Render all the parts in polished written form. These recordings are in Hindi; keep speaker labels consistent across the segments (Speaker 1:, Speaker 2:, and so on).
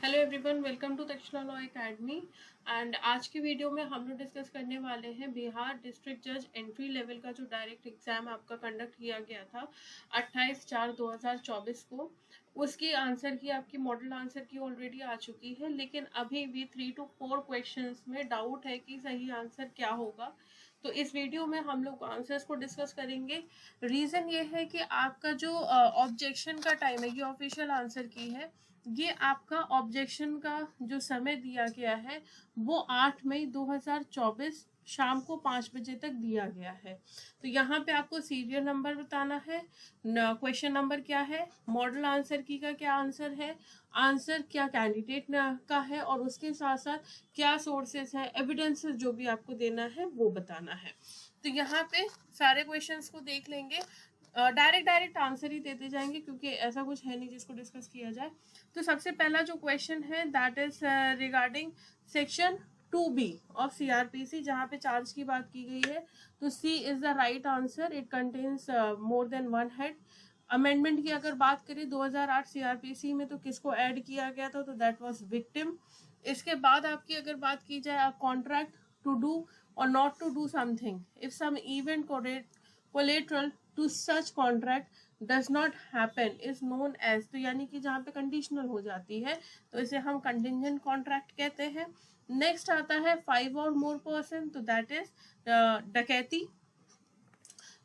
Speaker 1: Hello everyone, welcome to Takshashila law academy. And आज की वीडियो में हम लोग डिस्कस करने वाले हैं बिहार डिस्ट्रिक्ट जज एंट्री लेवल का जो डायरेक्ट एग्जाम आपका कंडक्ट किया गया था 28/4/2024 को। उसकी आंसर की आपकी मॉडल आंसर की ऑलरेडी आ चुकी है, लेकिन अभी भी 3 to 4 क्वेश्चंस में डाउट है कि सही आंसर क्या होगा। तो इस वीडियो में हम लोग आंसर्स को डिस्कस करेंगे। रीज़न ये है कि आपका जो ऑब्जेक्शन का टाइम है, ये ऑफिशियल आंसर की है, ये आपका ऑब्जेक्शन का जो समय दिया गया है वो 8 मई 2024 शाम को 5 बजे तक दिया गया है। तो यहाँ पे आपको सीरियल नंबर बताना है, क्वेश्चन नंबर क्या है, मॉडल आंसर की का क्या आंसर है, आंसर क्या कैंडिडेट का है, और उसके साथ साथ क्या सोर्सेस है, एविडेंसेस जो भी आपको देना है वो बताना है। तो यहाँ पे सारे क्वेश्चंस को देख लेंगे, डायरेक्ट आंसर ही देते जाएंगे क्योंकि ऐसा कुछ है नहीं जिसको डिस्कस किया जाए। तो सबसे पहला जो क्वेश्चन है that is regarding section 2B of CrPC, जहाँ पे चार्ज की बात की गई है। तो C is the right answer, it contains more than one head. Amendment की अगर बात करें 2008 सीआरपीसी में तो किसको ऐड किया गया था, तो दैट वाज विक्टिम। इसके बाद आपकी अगर बात की जाए, आप कॉन्ट्रैक्ट टू डू और not to do something if some event collateral to such contract does not happen is known as, तो यानी कि जहाँ पे कंडीशनल हो जाती है तो इसे हम कंटिंजेंट कॉन्ट्रैक्ट कहते हैं। नेक्स्ट आता है 5 और मोर पर्सन, तो दैट इज डकैती।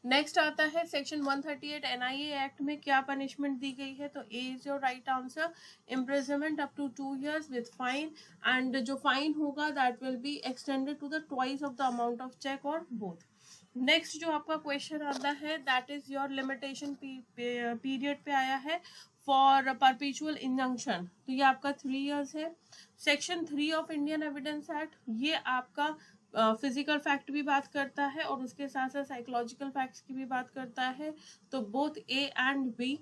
Speaker 1: नेक्स्ट आता है सेक्शन 138 एनआईए एक्ट में क्या पनिशमेंट दी गई है, तो A is your right answer, imprisonment up to 2 years with fine, and जो फाइन होगा that will be extended to the twice of the amount of cheque और बोथ। नेक्स्ट जो आपका क्वेश्चन आता है that is your limitation period पे आया है फॉर परपेचुअल इंजंक्शन, तो ये आपका 3 years है। Section 3 of Indian evidence act, ये आपका फिजिकल फैक्ट भी बात करता है और उसके साथ साथ साइकोलॉजिकल फैक्ट्स की भी बात करता है, तो both A and B.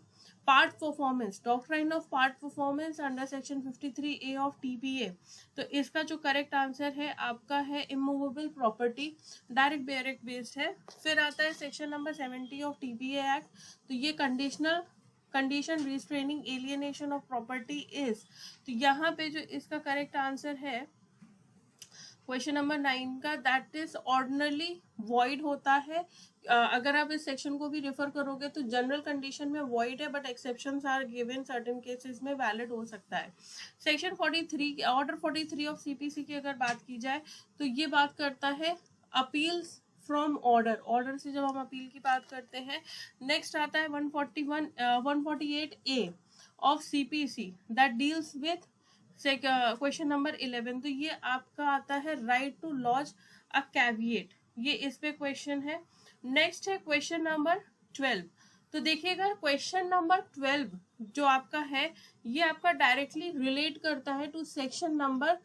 Speaker 1: Part performance, doctrine of part performance under section 53A of TPA, तो इसका जो करेक्ट आंसर है आपका है इमूवेबल प्रॉपर्टी, डायरेक्ट बेस्ड है। फिर आता है section number 70 of TPA act, तो ये condition restraining alienation of property is, तो यहाँ पे जो इसका करेक्ट आंसर है क्वेश्चन नंबर 9 का, दैट इज ऑर्डिनरली वॉइड होता है। अगर आप इस सेक्शन को भी रेफर करोगे तो जनरल कंडीशन में वॉइड है, but exceptions are given, certain cases में वैलिड हो सकता है। सेक्शन 43 ऑर्डर 43 ऑफ सीपीसी की अगर बात की जाए तो ये बात करता है अपील्स फ्रॉम ऑर्डर से जब हम अपील की बात करते हैं। नेक्स्ट आता है 148A of CPC that deals with question number 11, तो ये आपका आता है right to lodge a caveat, ये इस पे क्वेश्चन है। नेक्स्ट है क्वेश्चन नंबर 12, तो देखिएगा क्वेश्चन नंबर 12 जो आपका है ये आपका डायरेक्टली रिलेट करता है to section number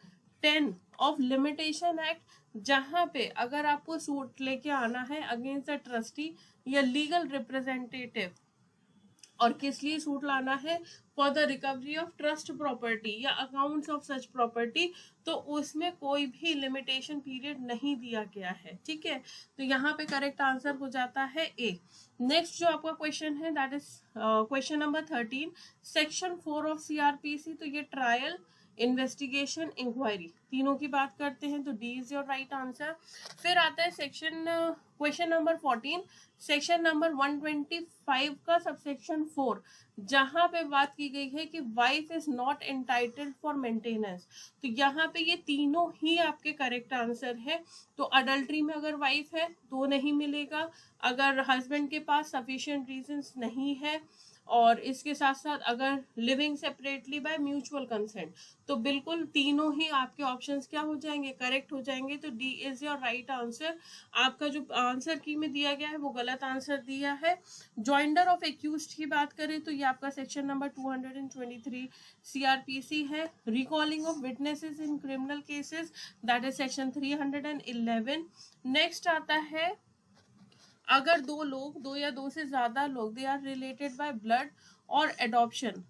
Speaker 1: 10 of limitation act, जहां पे अगर आपको सूट लेके आना है अगेंस्ट द ट्रस्टी या लीगल रिप्रेजेंटेटिव, और किस लिए सूट लाना है, for the recovery of trust property या अकाउंट्स ऑफ सच प्रॉपर्टी, तो उसमें कोई भी लिमिटेशन पीरियड नहीं दिया गया है। ठीक है, तो यहाँ पे करेक्ट आंसर हो जाता है ए। नेक्स्ट जो आपका क्वेश्चन है that is question number 13, section 4 of CrPC, तो ये ट्रायल, इन्वेस्टिगेशन, इंक्वायरी तीनों की बात करते हैं, तो D is your right answer. फिर आता है section question number 14, section number 125 का सबसेक्शन 4, जहां पे बात की गई है कि wife is not entitled for maintenance, तो यहाँ पे ये तीनों ही आपके करेक्ट आंसर है। तो अडल्ट्री में अगर वाइफ है तो नहीं मिलेगा, अगर हस्बैंड के पास सफिशिएंट रीजंस नहीं है, और इसके साथ साथ अगर living separately by mutual consent, तो बिल्कुल तीनों ही आपके ऑप्शंस क्या हो जाएंगे, करेक्ट हो जाएंगे। तो D is your right answer. आपका जो आंसर की में दिया गया है वो गलत आंसर दिया है। जॉइंडर ऑफ एक्यूज्ड की बात करें तो ये आपका सेक्शन नंबर 223 सीआरपीसी है। Recalling of witnesses in criminal cases that is section 311। Next आता है अगर दो या दो से ज्यादा लोग they are related by blood और एडॉप्शन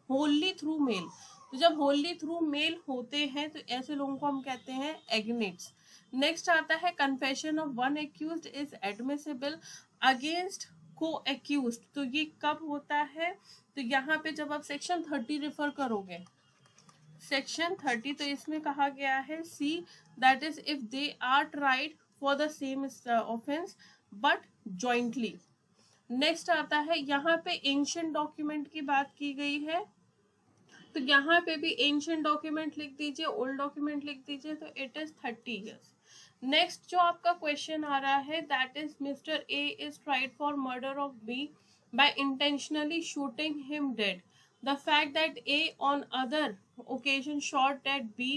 Speaker 1: होली थ्रू मेल, तो जब होली थ्रू मेल होते हैं तो ऐसे लोगों को हम कहते हैं एग्नेट्स। नेक्स्ट आता है confession of one accused is admissible against को एक्यूज्ड, तो ये कब होता है, तो यहाँ पे जब आप सेक्शन 30 रेफर करोगे सेक्शन 30, तो इसमें कहा गया है C, that is if they are tried for the same offence but jointly. Next आता है यहाँ पे एंशिएंट डॉक्यूमेंट की बात की गई है, तो यहाँ पे भी एंशिएंट डॉक्यूमेंट लिख दीजिए, ओल्ड डॉक्यूमेंट लिख दीजिए, तो इट इज 30 years। नेक्स्ट जो आपका क्वेश्चन आ रहा है, that is mister A is tried for murder of B by intentionally shooting him dead. The fact that A on other occasion shot at B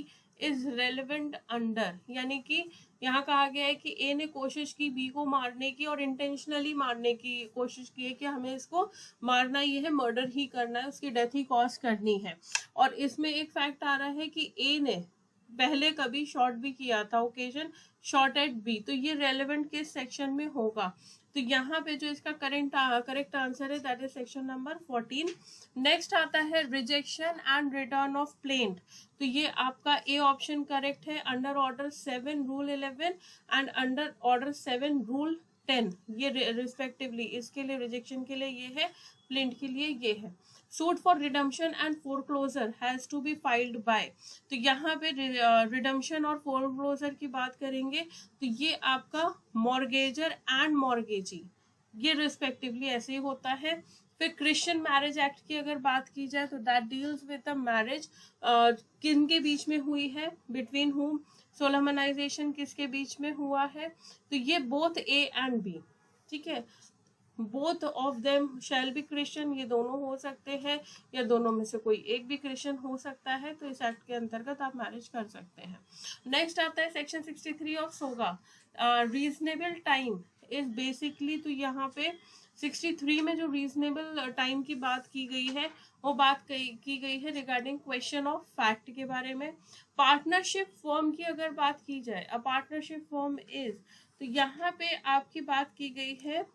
Speaker 1: is relevant under, यानी कि यहाँ कहा गया है कि A ने कोशिश की B को मारने की और इंटेंशनली मारने की कोशिश की है कि हमें इसको मारना ही है, मर्डर ही करना है, उसकी डेथ ही कॉज करनी है। और इसमें एक फैक्ट आ रहा है कि A ने पहले कभी शॉट भी किया था, ओकेजन शॉट एट बी, तो ये रेलेवेंट किस सेक्शन में होगा? तो यहाँ पे जो इसका करेक्ट आंसर है that is section number 14। Next आता है rejection and return of plaint, तो ये आपका ए ऑप्शन करेक्ट है, under order 7 rule 11 and under order 7 rule 10, ये रिस्पेक्टिवली इसके लिए रिजेक्शन के लिए ये है, प्लेंट के लिए ये है। Suit for redemption and foreclosure has to be filed by, तो यहाँ पे रिडम्पशन और फोरक्लोजर की बात करेंगे तो ये आपका मॉर्गेजर एंड मॉर्गेजी, ये रिस्पेक्टिवली ऐसे ही होता है। फिर क्रिश्चियन मैरिज एक्ट की अगर बात की जाए तो that deals with the marriage किन के बीच में हुई है, बिटवीन हुम, सोलमनाइजेशन किसके बीच में हुआ है, तो ये बोथ ए एंड बी, ठीक है, both of them shall be Christian, ये दोनों हो सकते हैं या दोनों में से कोई एक भी क्रिश्चियन हो सकता है, तो इस एक्ट के अंतर्गत आप मैरिज कर सकते हैं। नेक्स्ट आता है section 63 of SOGA, reasonable time is basically, तो यहाँ पे 63 में जो रीजनेबल टाइम की बात की गई है वो बात की गई है रिगार्डिंग क्वेश्चन ऑफ फैक्ट के बारे में। पार्टनरशिप फॉर्म की अगर बात की जाए, अ पार्टनरशिप फॉर्म इज, तो यहाँ पे आपकी बात की गई है,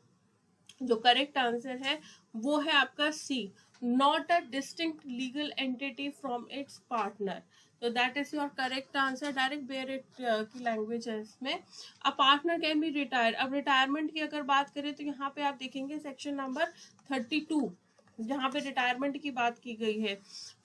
Speaker 1: जो करेक्ट आंसर है वो है आपका C, not a distinct legal entity from its partner, तो that is your correct answer. Direct bare act की लैंग्वेज है इसमें। A partner can be retire, अब रिटायरमेंट की अगर बात करें तो यहाँ पे आप देखेंगे सेक्शन नंबर 32 जहाँ पे रिटायरमेंट की बात की गई है,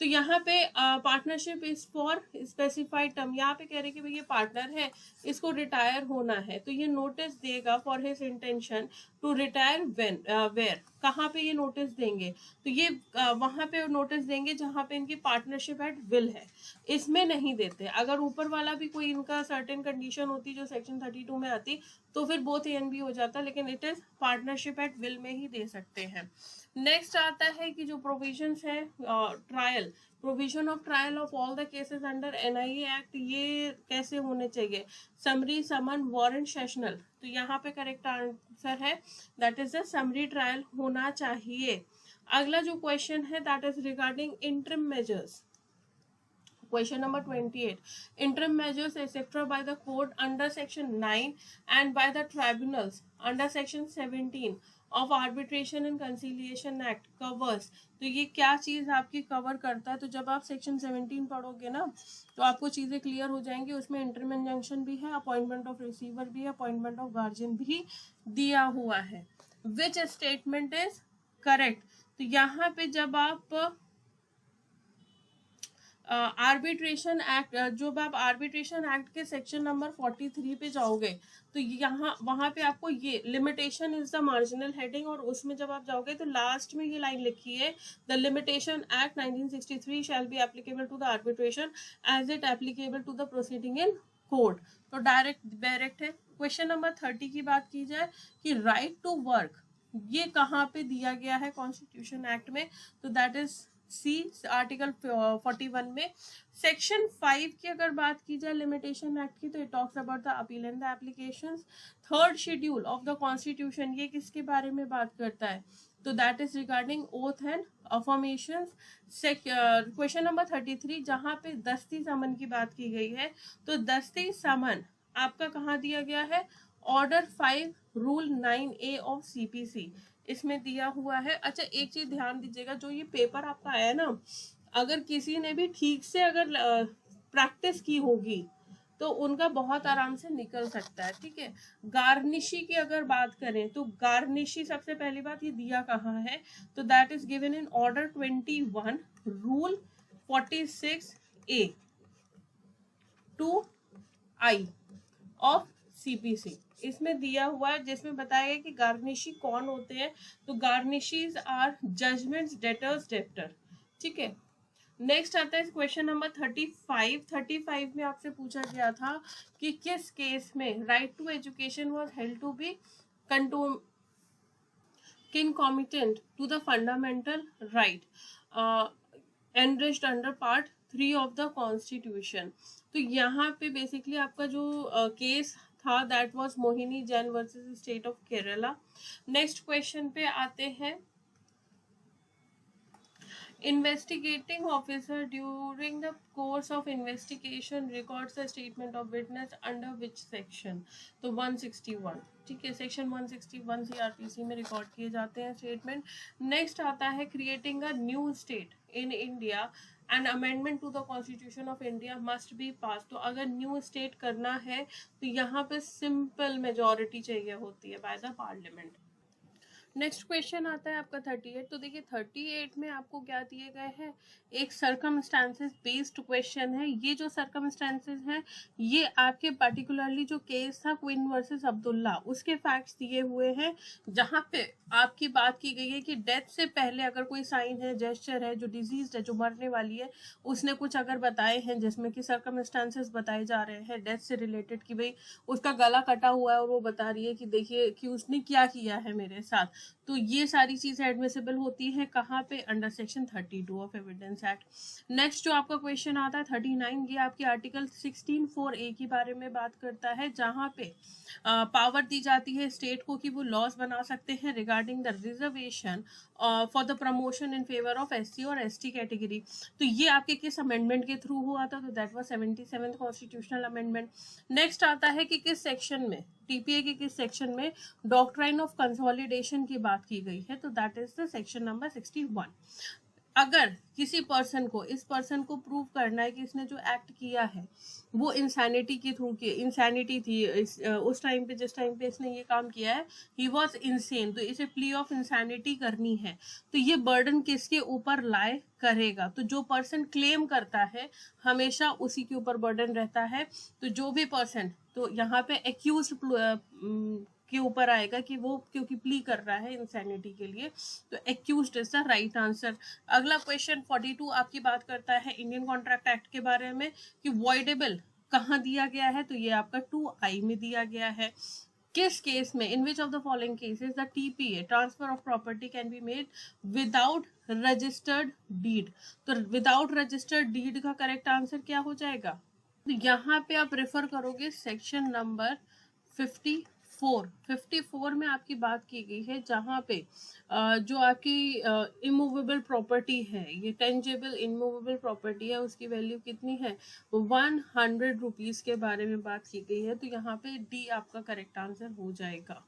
Speaker 1: तो यहाँ पे partnership is for specified term, यहाँ पे कह रहे कि भाई ये पार्टनर है, इसको रिटायर होना है, तो ये नोटिस देगा for his intention to retire when, where, कहाँ पे ये नोटिस देंगे, तो ये वहां पे नोटिस देंगे जहाँ पे इनकी पार्टनरशिप एट विल है, इसमें नहीं देते। अगर ऊपर वाला भी कोई इनका सर्टेन कंडीशन होती जो सेक्शन 32 में आती तो फिर बोथ ए एंड बी हो जाता, लेकिन it is partnership at will में ही दे सकते हैं। नेक्स्ट आता है कि जो प्रोविजंस है trial, provision of trial of all the cases under NIA act, ये कैसे होने चाहिए, समरी, समन, वारंट, सेशनल, तो यहाँ पे करेक्ट आंसर है that is the summary trial होना चाहिए। अगला जो क्वेश्चन है that is regarding interim measures, question number 28, interim measures etc by the court under section 9 and by the tribunals under section 17 of arbitration and conciliation act covers, तो ये क्या चीज आपकी कवर करता है, तो जब आप सेक्शन 17 पढ़ोगे ना तो आपको चीजें क्लियर हो जाएंगी। उसमें इंटरिम इंजंक्शन भी है, अपॉइंटमेंट ऑफ रिसीवर भी है, अपॉइंटमेंट ऑफ गार्जियन भी दिया हुआ है। विच स्टेटमेंट इज करेक्ट, तो यहाँ पे जब आप आर्बिट्रेशन एक्ट, जब आप आर्बिट्रेशन एक्ट के सेक्शन नंबर 43 पे जाओगे तो यहाँ वहां पे आपको ये limitation is the marginal heading, और उसमें जब आप जाओगे तो लास्ट में ये लाइन लिखी है, the limitation act 1963 shall be applicable to the arbitration as it applicable to the proceeding in court, तो डायरेक्ट है। क्वेश्चन नंबर 30 की बात की जाए कि राइट टू वर्क, ये कहाँ पे दिया गया है कॉन्स्टिट्यूशन एक्ट में, तो दैट इज सी, आर्टिकल 41 में। सेक्शन 5 की अगर बात की जाए लिमिटेशन एक्ट की, तो it talks about the appeal and the applications. Third schedule of the constitution, ये किसके बारे में बात करता है, तो that is regarding oath and affirmations. Question number 33 जहां पे दस्ती समन की बात की गई है, तो दस्ती समन आपका कहाँ दिया गया है, order 5 rule 9A of CPC, इसमें दिया हुआ है। अच्छा एक चीज ध्यान दीजिएगा, जो ये पेपर आपका आया ना, अगर किसी ने भी ठीक से अगर प्रैक्टिस की होगी तो उनका बहुत आराम से निकल सकता है, ठीक है। गार्निशी की अगर बात करें तो गार्निशी सबसे पहली बात ये दिया कहाँ है, तो that is given in order 21 rule 46 A to I of CPC इसमें दिया हुआ है, जिसमें बताया गया कि गार्निशी कौन होते हैं। तो गार्निशीज आर जजमेंट्स, डेटर्स, डेप्टर। ठीक है, नेक्स्ट आता है क्वेश्चन नंबर 35। 35 में आपसे पूछा गया था कि किस केस में right to education was held to be concomitant to the fundamental right enriched under part 3 of the constitution। तो यहाँ पे बेसिकली आपका जो केस था that was Mohini Jain versus state of Kerala. Next question पे आते हैं, investigating officer during the course of investigation records the statement of witness under which section। तो 161, ठीक है, सेक्शन 161 CRPC में रिकॉर्ड किए जाते हैं स्टेटमेंट। नेक्स्ट आता है creating a new state in India and amendment to the constitution of India must be pass. तो अगर न्यू स्टेट करना है तो यहाँ पे सिंपल मेजॉरिटी चाहिए होती है by the parliament. Next question आता है आपका 38। तो देखिए 38 में आपको क्या दिए गए हैं, एक सर्कमस्टांसेस बेस्ड क्वेश्चन है। ये जो सर्कमस्टांसेस हैं ये आपके पर्टिकुलरली जो केस था क्वीन वर्सेस अब्दुल्ला उसके फैक्ट्स दिए हुए हैं, जहाँ पे आपकी बात की गई है कि डेथ से पहले अगर कोई साइन है, जेस्चर है, जो डिजीज है, जो मरने वाली है, उसने कुछ अगर बताए हैं जिसमें कि सर्कमस्टांसेस बताए जा रहे हैं डेथ से रिलेटेड कि भाई उसका गला कटा हुआ है और वो बता रही है कि देखिए कि उसने क्या किया है मेरे साथ, तो ये सारी चीजें एडमिसिबल होती है कहाँ पे, under section 32 of evidence act. Next जो आपका क्वेश्चन आता है 39, ये आपके आर्टिकल 16(4)A के बारे में बात करता है, जहाँ पे पावर दी जाती है स्टेट को कि वो लॉज बना सकते हैं regarding the reservation for the promotion in favour of SC और ST कैटेगरी। तो ये आपके किस अमेंडमेंट के थ्रू हुआ था, तो that was 77th constitutional amendment. Next आता है कि किस सेक्शन में, TPA के किस सेक्शन में डॉक्ट्राइन ऑफ कंसोलिडेशन की बात की गई है, तो that is the section number 61। अगर किसी पर्सन को, इस पर्सन को प्रूव करना है कि इसने जो एक्ट किया है वो इंसैनिटी के थ्रू की, इंसैनिटी थी उस टाइम पे, जिस टाइम पे इसने ये काम किया है ही वॉज इनसेन, तो इसे प्ली ऑफ इंसैनिटी करनी है, तो ये बर्डन किसके ऊपर लाए करेगा, तो जो पर्सन क्लेम करता है हमेशा उसी के ऊपर बर्डन रहता है। तो जो भी पर्सन, तो यहाँ पे एक्यूज के ऊपर आएगा कि वो क्योंकि प्ली कर रहा है इंसैनिटी के लिए, तो accused is the right answer. अगला क्वेश्चन 42 आपकी बात करता है इंडियन कॉन्ट्रैक्ट एक्ट के बारे में कि वॉइडेबल कहाँ दिया गया है, तो ये आपका 2I में दिया गया है। किस केस में, in which of the following cases the TPA transfer of property can be made without registered deed, तो विदाउट रजिस्टर्ड डीड का करेक्ट आंसर क्या हो जाएगा, तो यहाँ पे आप रेफर करोगे सेक्शन नंबर 54 में आपकी बात की गई है, जहाँ पे जो आपकी इमूवेबल प्रॉपर्टी है, ये टेंजेबल इमूवेबल प्रॉपर्टी है, उसकी वैल्यू कितनी है 100 रुपीज के बारे में बात की गई है, तो यहाँ पे डी आपका करेक्ट आंसर हो जाएगा।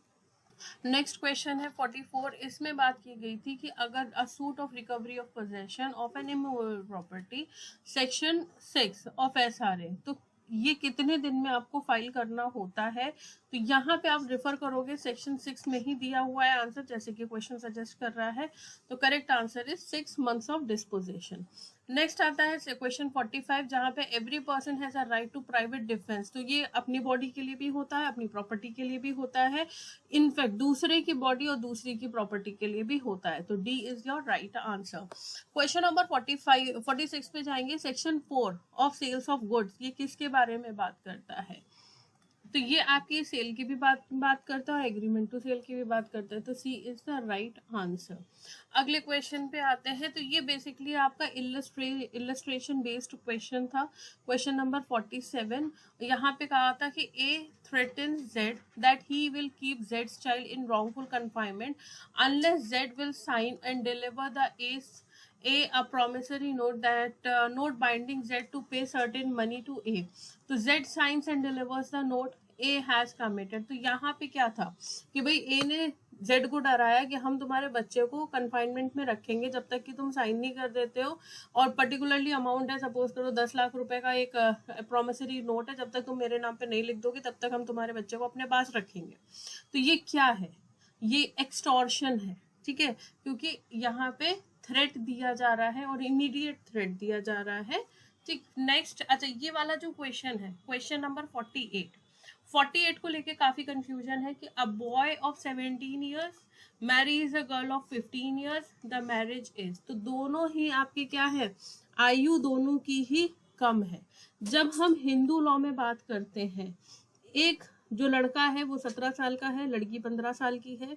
Speaker 1: नेक्स्ट क्वेश्चन है 44। इसमें बात की गई थी कि अगर अ suit of recovery of possession of N immovable property section 6 of SRA, तो ये कितने दिन में आपको फाइल करना होता है, तो यहाँ पे आप रेफर करोगे सेक्शन 6 में ही दिया हुआ है आंसर, जैसे कि क्वेश्चन सजेस्ट कर रहा है, तो correct answer is 6 months of disposition. Next आता है क्वेश्चन 45, जहाँ पे every person has a right to private defence, तो ये अपनी बॉडी के लिए भी होता है, अपनी प्रॉपर्टी के लिए भी होता है, इनफैक्ट दूसरे की बॉडी और दूसरी की प्रॉपर्टी के लिए भी होता है, तो D is your right answer. Question number 46 पे जाएंगे, section 4 of sales of goods, ये किसके बारे में बात करता है, तो ये आपकी सेल की भी बात करता है, एग्रीमेंट टू सेल की भी बात करता है, तो C is the right answer. अगले क्वेश्चन पे आते हैं, तो ये बेसिकली आपका इलस्ट्रेशन बेस्ड क्वेश्चन था। क्वेश्चन नंबर 47, यहाँ पे कहा था कि A threatens Z that he will keep Z's child in wrongful confinement unless Z will sign and deliver the a promissory note that note binding Z to pay certain money to A, तो Z signs and delivers the note, A has committed। तो यहाँ पे क्या था कि भाई A ने Z को डराया कि हम तुम्हारे बच्चे को कन्फाइनमेंट में रखेंगे जब तक कि तुम साइन नहीं कर देते हो, और पर्टिकुलरली अमाउंट है, सपोज करो 10 लाख रुपए का एक प्रोमिसरी नोट है, जब तक तुम मेरे नाम पे नहीं लिख दोगे तब तक हम तुम्हारे बच्चे को अपने पास रखेंगे। तो ये क्या है, ये एक्सटॉर्शन है, ठीक है, क्योंकि यहाँ पे थ्रेट दिया जा रहा है और इमीडिएट थ्रेट दिया जा रहा है ठीक, नेक्स्ट, अच्छा ये वाला जो क्वेश्चन है, क्वेश्चन नंबर 48 को लेके काफी कंफ्यूजन है कि a boy of 17 years marries a girl of 15 years, the marriage age, तो दोनों ही आपके क्या है, आयु दोनों की ही कम है। जब हम हिंदू लॉ में बात करते हैं, एक जो लड़का है वो 17 साल का है, लड़की 15 साल की है,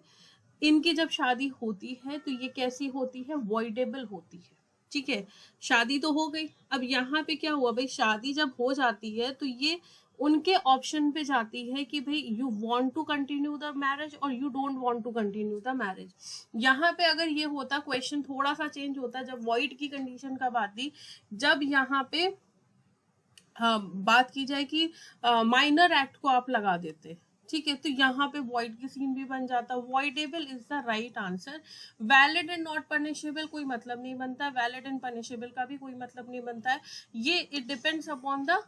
Speaker 1: इनकी जब शादी होती है तो ये कैसी होती है, वॉइडेबल होती है। ठीक है, शादी तो हो गई, अब यहाँ पे क्या हुआ भाई, शादी जब हो जाती है तो ये उनके ऑप्शन पे जाती है कि भाई you want to continue the marriage और you don't want to continue the marriage. यहाँ पे अगर ये होता, क्वेश्चन थोड़ा सा चेंज होता जब वॉइड की कंडीशन का बात थी, जब यहाँ पे बात की जाए कि माइनर एक्ट को आप लगा देते, ठीक है, तो यहाँ पे वॉइड की सीन भी बन जाता। Voidable is the right answer. Valid and not punishable कोई मतलब नहीं बनता, वैलिड एंड पनिशेबल का भी कोई मतलब नहीं बनता है। ये it depends upon the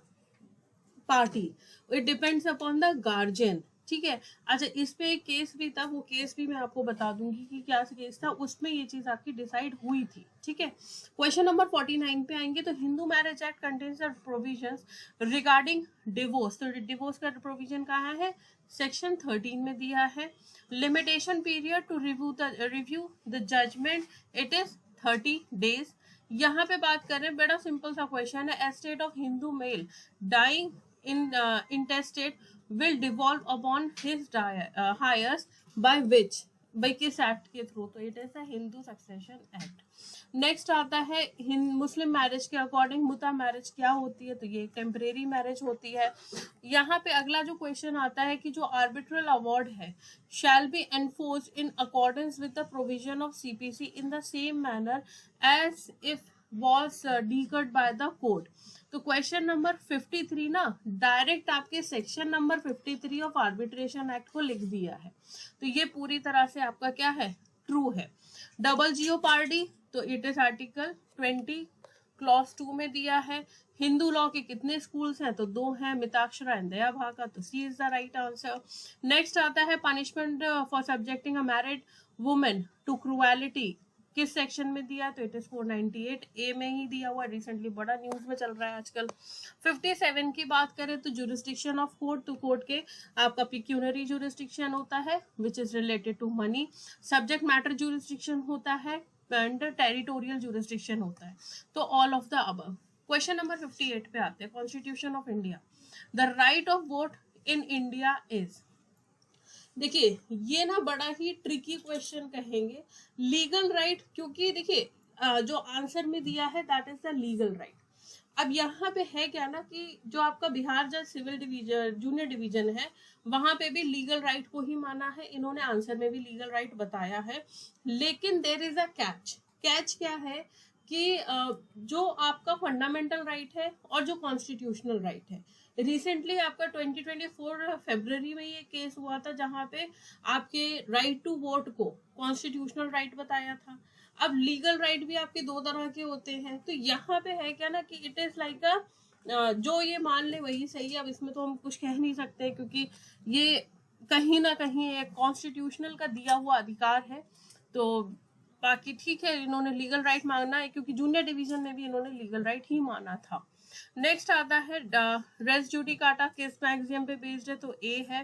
Speaker 1: party, it depends upon the guardian. ठीक है, अच्छा इस पे एक केस भी था, वो केस भी मैं आपको बता दूंगी कि क्या केस था, उसमें ये चीज आपकी डिसाइड हुई थी। ठीक है, क्वेश्चन नंबर 49 पे आएंगे। तो Hindu marriage act contains the provisions regarding divorce, तो डिवोर्स का प्रोविजन कहाँ है, सेक्शन 13 में दिया है। Limitation period to review the judgment, it is 30 days. यहाँ पे बात कर रहे हैं, बड़ा सिंपल सा क्वेश्चन है, estate of Hindu male dying intestate will devolve upon his heirs by which, by किस एक्ट के थ्रू, तो it is the Hindu succession act. Next आता है मुस्लिम मैरिज के अकॉर्डिंग मुता मैरिज क्या होती है, तो ये टेम्परेरी मैरिज होती है। यहाँ पे अगला जो क्वेश्चन आता है कि जो आर्बिट्रल अवार्ड है shall be enforce in accordance with the provision of CPC in the same manner as if was decreed by the court. तो क्वेश्चन नंबर 53 ना डायरेक्ट आपके section number 53 of arbitration act को लिख दिया है, तो ये पूरी तरह से आपका क्या है, ट्रू है। डबल जियोपार्डी, तो इट इज आर्टिकल 20 क्लॉज 2 में दिया है। हिंदू लॉ के कितने स्कूल्स हैं, तो 2 हैं, मिताक्षरा एंड दया भाका, तो C is the right answer. Next आता है punishment for subjecting a married women to cruelty, किस सेक्शन में दिया, तो इट इज 498 ए में ही दिया हुआ, रिसेंटली बड़ा न्यूज में चल रहा है आजकल। 57 की बात करें तो जुरिस्डिक्शन ऑफ कोर्ट, तो कोर्ट के आपका पिक्यूनरी जुरिस्डिक्शन होता है which is related to money, subject matter jurisdiction होता है एंड टेरिटोरियल जुरिस्डिक्शन होता है, तो all of the above. Question number 58 पे आते हैं, constitution of India, the right of vote in India is, देखिए ये ना बड़ा ही ट्रिकी क्वेश्चन कहेंगे, लीगल राइट, क्योंकि देखिए जो आंसर में दिया है that is the legal right. अब यहाँ पे है क्या ना कि जो आपका बिहार जज सिविल डिवीजन जूनियर डिवीजन है, वहां पे भी लीगल राइट को ही माना है, इन्होंने आंसर में भी लीगल राइट बताया है, लेकिन there is a catch. Catch क्या है कि जो आपका फंडामेंटल राइट है और जो कॉन्स्टिट्यूशनल राइट है, रिसेंटली आपका 2024 फरवरी में ये केस हुआ था जहां पे आपके राइट टू वोट को कॉन्स्टिट्यूशनल राइट बताया था। अब लीगल राइट भी आपके 2 तरह के होते हैं, तो यहाँ पे है क्या ना कि इट इज लाइक अ जो ये मान ले वही सही है। अब इसमें तो हम कुछ कह नहीं सकते क्योंकि ये कहीं ना कहीं एक कॉन्स्टिट्यूशनल का दिया हुआ अधिकार है, तो बाकी ठीक है, इन्होंने लीगल राइट माना है क्योंकि जूनियर डिवीजन में भी इन्होंने लीगल राइट ही माना था। नेक्स्ट आता है रेस जुडिकाटा किस मैक्सियम पे बेस्ड है, तो ए है।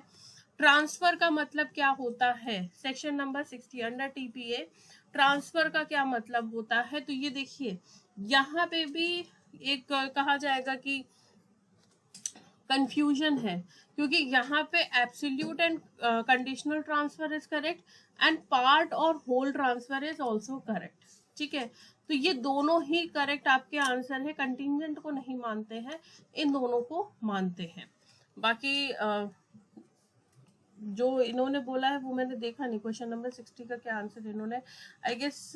Speaker 1: ट्रांसफर का मतलब क्या होता है, section number 60 under TPA transfer का क्या मतलब होता है, तो ये देखिए यहाँ पे भी एक कहा जाएगा कि कंफ्यूजन है, क्योंकि यहाँ पे absolute and conditional transfer is correct and part और whole transfer is also correct. ठीक है, तो ये दोनों ही करेक्ट आपके आंसर है, कंटिंजेंट को नहीं मानते हैं, इन दोनों को मानते हैं। बाकी जो इन्होंने बोला है वो मैंने देखा नहीं, क्वेश्चन नंबर 60 का क्या आंसर इन्होंने, I guess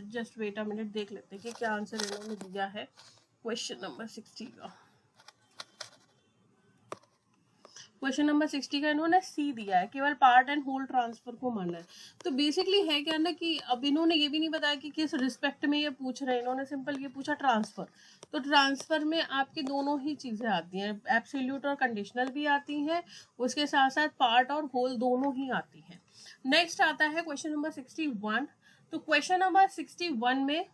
Speaker 1: just wait a minute, देख लेते हैं कि क्या आंसर इन्होंने दिया है क्वेश्चन नंबर 60 का। क्वेश्चन नंबर 60 का इन्होंने सी दिया है, केवल पार्ट एंड होल ट्रांसफर को मानना है। तो बेसिकली है क्या ना कि अब इन्होंने ये भी नहीं बताया कि किस रिस्पेक्ट में ये पूछ रहे हैं, इन्होंने सिंपल ये पूछा ट्रांसफर। तो ट्रांसफर में आपकी दोनों ही चीजें आती हैं, एब्सोल्यूट और कंडीशनल भी आती हैं, उसके साथ साथ पार्ट और होल दोनों ही आती हैं। नेक्स्ट आता है क्वेश्चन नंबर 61। तो क्वेश्चन नंबर 61 में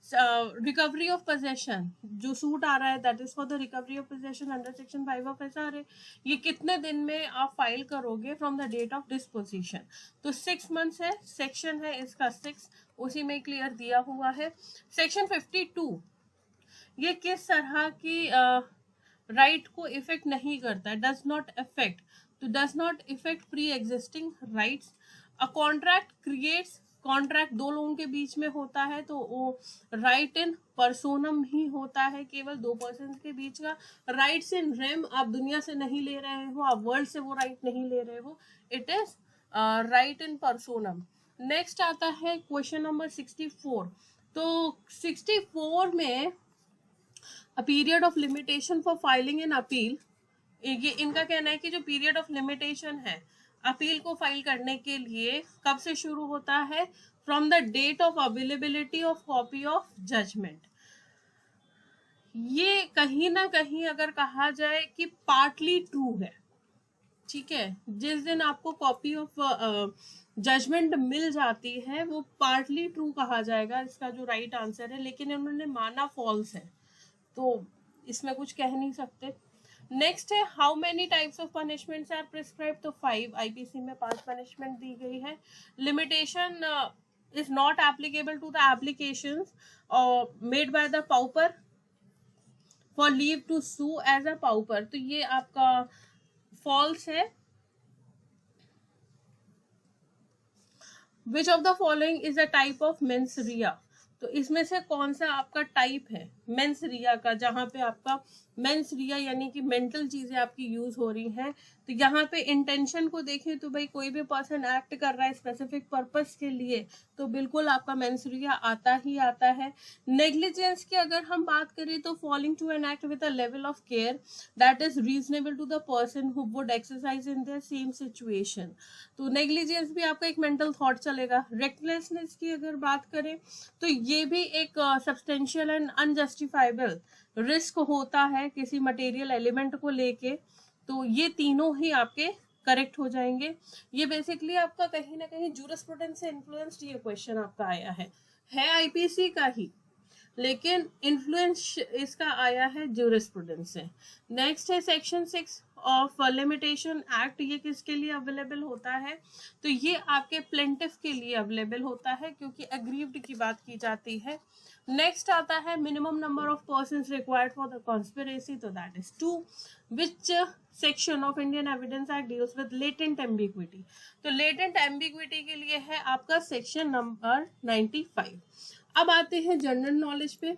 Speaker 1: रिकवरी ऑफ पोजेशन जो सूट आ रहा है that is for the recovery of possession under section 5 of SRA, ये कितने दिन में आप फाइल करोगे from the date of disposition. तो 6 मंथ्स है, सेक्शन है इसका 6, उसी में क्लियर दिया हुआ है। सेक्शन 52 ये किस तरह की राइट को इफेक्ट नहीं करता, डज नॉट इफेक्ट, तो does not effect pre existing rights. A contract creates, contract दो लोगों के बीच में होता है तो वो राइट इन पर्सोनम ही होता है, केवल दो पर्सन के बीच का। राइट्स इन रेम, आप दुनिया से नहीं ले रहे हो, आप वर्ल्ड से वो राइट नहीं ले रहे हो, it is right in personam. Next आता है क्वेश्चन नंबर 64। तो 64 में a period of limitation for filing an appeal, ये इनका कहना है कि जो पीरियड ऑफ लिमिटेशन है अपील को फाइल करने के लिए कब से शुरू होता है, from the date of availability of copy of judgment. ये कहीं ना कहीं अगर कहा जाए कि पार्टली ट्रू है, ठीक है, जिस दिन आपको कॉपी ऑफ जजमेंट मिल जाती है वो पार्टली ट्रू कहा जाएगा, इसका जो राइट आंसर है, लेकिन इन्होंने माना फॉल्स है तो इसमें कुछ कह नहीं सकते। नेक्स्ट है how many types of punishments are prescribe, तो 5 आईपीसी में 5 पनिशमेंट दी गई है। Limitation is not applicable to the applications made by the pauper for leave to sue as a pauper, तो ये आपका फॉल्स है। Which of the following is a type of mens rea, तो इसमें से कौन सा आपका टाइप है मेंस रिया का, जहां पे आपका मेंस रिया यानी कि मेंटल चीजें आपकी यूज हो रही हैं। तो यहाँ पे इंटेंशन को देखें तो भाई कोई भी पर्सन एक्ट कर रहा है स्पेसिफिक पर्पस के लिए तो बिल्कुल आपका मेंस रिया आता ही आता है। नेग्लिजेंस की अगर हम बात करें तो falling to an act with a level of care that is reasonable to the person who would exercise in their same situation, तो नेग्लिजेंस भी आपका एक मेंटल थॉट चलेगा। रेकलेसनेस की अगर बात करें तो ये भी एक सब्सटेंशियल एंड अनजस्टिफाइबल रिस्क होता है किसी मटेरियल एलिमेंट को लेके, तो ये तीनों ही आपके करेक्ट हो जाएंगे। ये बेसिकली आपका कहीं ना कहीं जूरिस्प्रूडेंस से इन्फ्लुएंस्ड ये क्वेश्चन आपका आया है आईपीसी का ही, लेकिन इन्फ्लुएंस इसका आया है जूरिस्प्रूडेंस से। नेक्स्ट है सेक्शन 6 ऑफ लिमिटेशन एक्ट, ये किसके लिए अवेलेबल होता है, तो ये आपके प्लेंटिफ के लिए अवेलेबल होता है क्योंकि अग्रीव्ड की बात की जाती है। नेक्स्ट आता है minimum number of persons required for the conspiracy, तो that is 2। Which section of Indian evidence act deals with latent ambiguity, तो लेटेंट एम्बिग्विटी के लिए है आपका सेक्शन नंबर 95। अब आते हैं जनरल नॉलेज पे।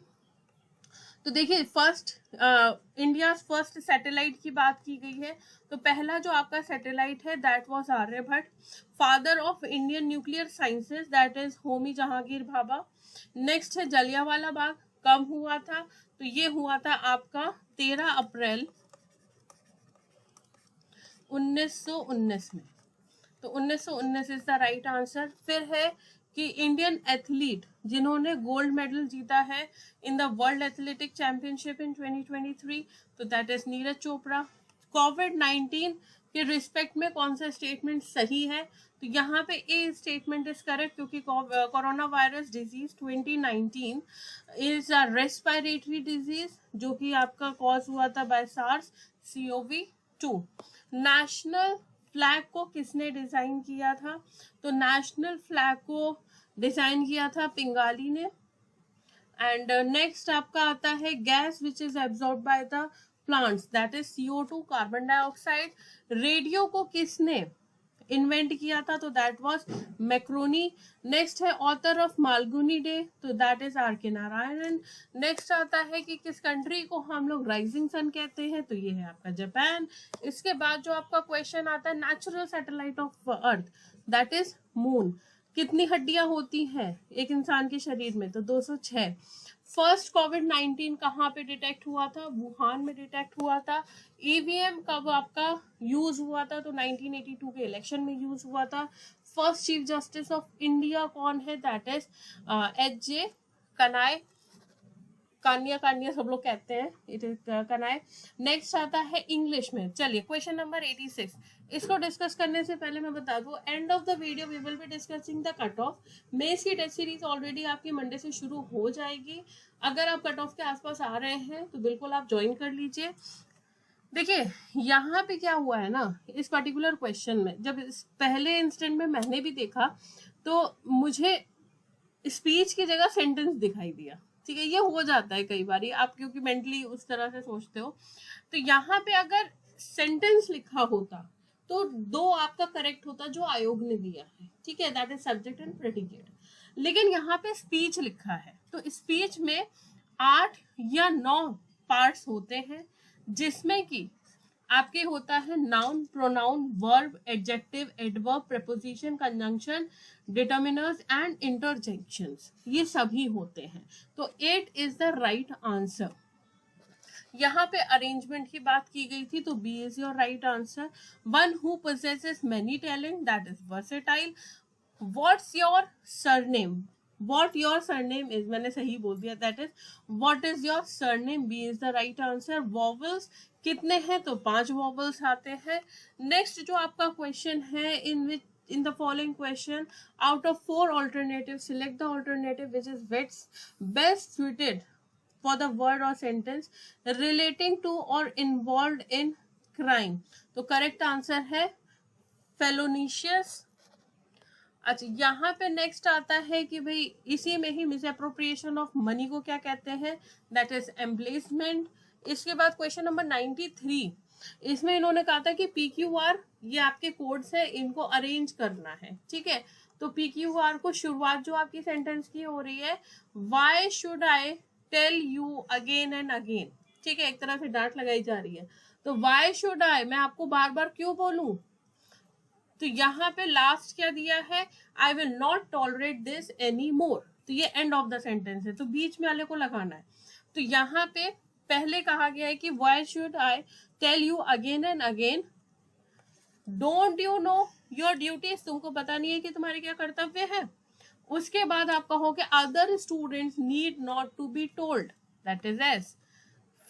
Speaker 1: तो देखिए फर्स्ट इंडिया फर्स्ट सैटेलाइट की बात की गई है, तो पहला जो आपका सैटेलाइट है that was Aryabhata. Father of Indian nuclear sciences that is Homi Jahangir Bhabha. Next है जलियांवाला बाग, कब हुआ था, तो ये हुआ था आपका 13 अप्रैल 1919 में, तो 1919 इज द राइट आंसर। फिर है कि इंडियन एथलीट जिन्होंने गोल्ड मेडल जीता है in the world athletic championship इन 2023, तो दैट इज नीरज चोपड़ा। कोविड-19 के रिस्पेक्ट में कौन सा स्टेटमेंट सही है, तो यहाँ पे ए स्टेटमेंट इज करेक्ट क्योंकि corona virus disease 2019 is a respiratory disease जो कि आपका कॉज हुआ था बाय SARS-CoV-2। नेशनल फ्लैग को किसने डिजाइन किया था, तो नेशनल फ्लैग को डिजाइन किया था पिंगाली ने। एंड नेक्स्ट आपका आता है gas which is absorb by the plants that is CO2 carbon dioxide. Radio को किसने इन्वेंट किया था, तो दैट वाज मैक्रोनी। नेक्स्ट है ऑथर ऑफ मालगुनी डे, तो that is RK Narayanan. Next आता है कि किस कंट्री को हम लोग राइजिंग सन कहते हैं, तो ये है आपका जापान। इसके बाद जो आपका क्वेश्चन आता है natural satellite of earth that is moon. कितनी हड्डियां होती हैं एक इंसान के शरीर में, तो 206। फर्स्ट कोविड-19 कहाँ पे डिटेक्ट हुआ था, वुहान में डिटेक्ट हुआ था। EVM कब आपका यूज हुआ था, तो 1982 के इलेक्शन में यूज हुआ था। First chief justice of India कौन है, that is HJ Kania. Kania Kania सब लोग कहते हैं, इट इज कनाय। नेक्स्ट आता है इंग्लिश में। चलिए क्वेश्चन नंबर 86, इसको डिस्कस करने से पहले मैं बता दूं, end of the video we will be discussing the cut off. Mains की टेस्ट सीरीज ऑलरेडी आपकी मंडे से शुरू हो जाएगी। अगर आप कट ऑफ के आसपास आ रहे हैं तो बिल्कुल आप ज्वाइन कर लीजिए। देखिए यहाँ पे क्या हुआ है ना, इस पर्टिकुलर क्वेश्चन में जब इस पहले इंस्टेंट में मैंने भी देखा तो मुझे स्पीच की जगह सेंटेंस दिखाई दिया। ठीक है, ये हो जाता है कई बार, आप क्योंकि मेंटली उस तरह से सोचते हो। तो यहाँ पे अगर सेंटेंस लिखा होता तो 2 आपका करेक्ट होता जो आयोग ने दिया है। ठीक है, that is subject and predicate. लेकिन यहाँ पे स्पीच लिखा है, तो स्पीच में 8 या 9 पार्ट्स होते हैं, जिसमें कि आपके होता है noun, pronoun, verb, adjective, adverb, preposition, conjunction, determiners and interjections, ये सभी होते हैं। तो 8 इज द राइट आंसर। यहाँ पे अरेंजमेंट की बात की गई थी, तो B is your right answer. One who possesses many talent, that is versatile. What's your surname, what your surname is, मैंने सही बोल दिया, that is what is your surname, B is the right answer। vowels कितने हैं, तो 5 vowels आते हैं। नेक्स्ट जो आपका क्वेश्चन है, in the following question out of 4 alternatives select the alternative which is best suited for the word or sentence relating to or involved in crime। तो करेक्ट आंसर है फेलोनिशियस। अच्छा, यहाँ पे नेक्स्ट आता है कि भाई इसी में ही मिसअप्रोप्रिएशन ऑफ मनी को क्या कहते हैं, दैट इज एम्प्लेसमेंट। इसके बाद क्वेश्चन नंबर 93, इसमें इन्होंने कहा था कि PQR ये आपके कोड्स है, इनको अरेंज करना है। ठीक है, तो PQR को शुरुआत जो आपकी सेंटेंस की हो रही है, why should I tell you again and again. ठीक है, एक तरह से डांट लगाई जा रही है, तो वाई शुड आई, मैं आपको बार बार क्यों बोलूं। तो यहाँ पे लास्ट क्या दिया है, I will not tolerate this any more, तो ये एंड ऑफ द सेंटेंस है, तो बीच में वाले को लगाना है। तो यहाँ पे पहले कहा गया है कि why should I tell you again and again, don't you know your duties, तुमको पता नहीं है कि तुम्हारे क्या कर्तव्य है। उसके बाद आप कहोगे other students need not to be told, that is S.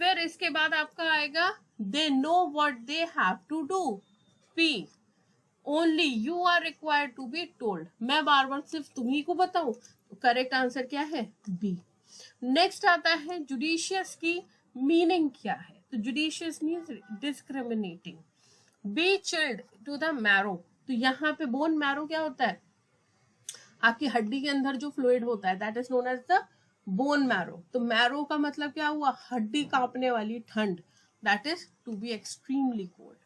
Speaker 1: फिर इसके बाद आपका आएगा they know what they have to do, P. Only you are required to be told, मैं बार बार सिर्फ तुम्ही को बताऊं, तो करेक्ट आंसर क्या है, बी। नेक्स्ट आता है जुडिशियस की मीनिंग क्या है, तो judicious means discriminating. Be chilled to the marrow, तो यहाँ पे बोन मैरो क्या होता है, आपकी हड्डी के अंदर जो फ्लूइड होता है, that is known as the bone marrow. तो मैरो का मतलब क्या हुआ, हड्डी कांपने वाली ठंड, that is to be extremely cold.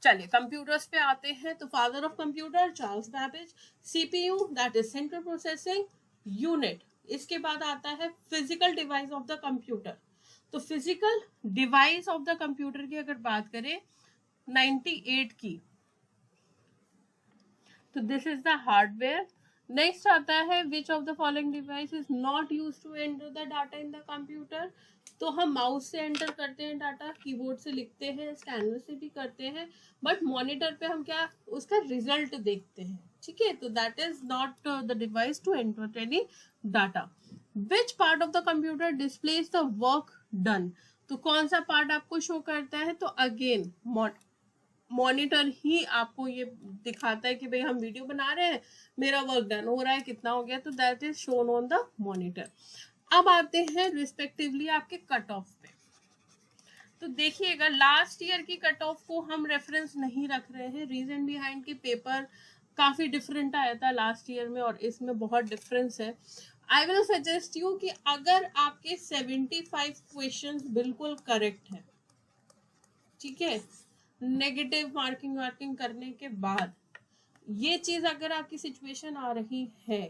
Speaker 1: चलिए कंप्यूटर्स पे आते हैं, तो father of computer Charles Babbage. CPU that is central processing unit. इसके बाद आता है physical device of the computer, तो physical device of the computer की अगर बात करें 98 की, तो this is the hardware. Next आता है which of the following device is not use to enter the data in the computer, तो हम माउस से एंटर करते हैं डाटा, कीबोर्ड से लिखते हैं, स्कैनर से भी करते हैं, बट मॉनिटर पे हम क्या उसका रिजल्ट देखते हैं। ठीक है, तो that is not the device to enter any data. Which part of the computer displays the work done, तो कौन सा पार्ट आपको शो करता है, तो अगेन मॉनिटर ही आपको ये दिखाता है कि भाई हम वीडियो बना रहे हैं, मेरा वर्क डन हो रहा है, कितना हो गया, तो that is shown on the monitor. अब आते हैं रिस्पेक्टिवली आपके कट ऑफ पे, तो देखिएगा लास्ट ईयर की कट ऑफ को हम रेफरेंस नहीं रख रहे हैं, रीजन बिहाइंड की पेपर काफी डिफरेंट आया था लास्ट ईयर में और इसमें बहुत डिफरेंस है। आई विल सजेस्ट यू कि अगर आपके 75 क्वेश्चंस बिल्कुल करेक्ट है, ठीक है, नेगेटिव मार्किंग करने के बाद ये चीज अगर आपकी सिचुएशन आ रही है,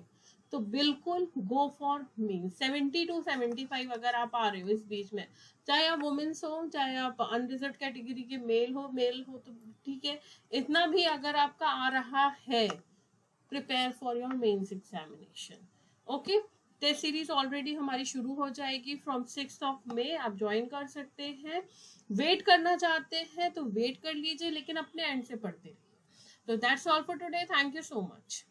Speaker 1: तो बिल्कुल गो फॉर मेंस। 70 to 75 अगर आप आ रहे हो इस बीच में, चाहे आप वुमेन्स हो, चाहे आप अनरिजर्व कैटेगरी के मेल हो तो ठीक है, इतना भी अगर आपका आ रहा है, prepare for your mains examination. Okay, test series already हमारी शुरू हो जाएगी फ्रॉम 6 मई, आप ज्वाइन कर सकते हैं। वेट करना चाहते हैं तो वेट कर लीजिए, लेकिन अपने एंड से पढ़ते रहिए। तो that's all for today, thank you so much.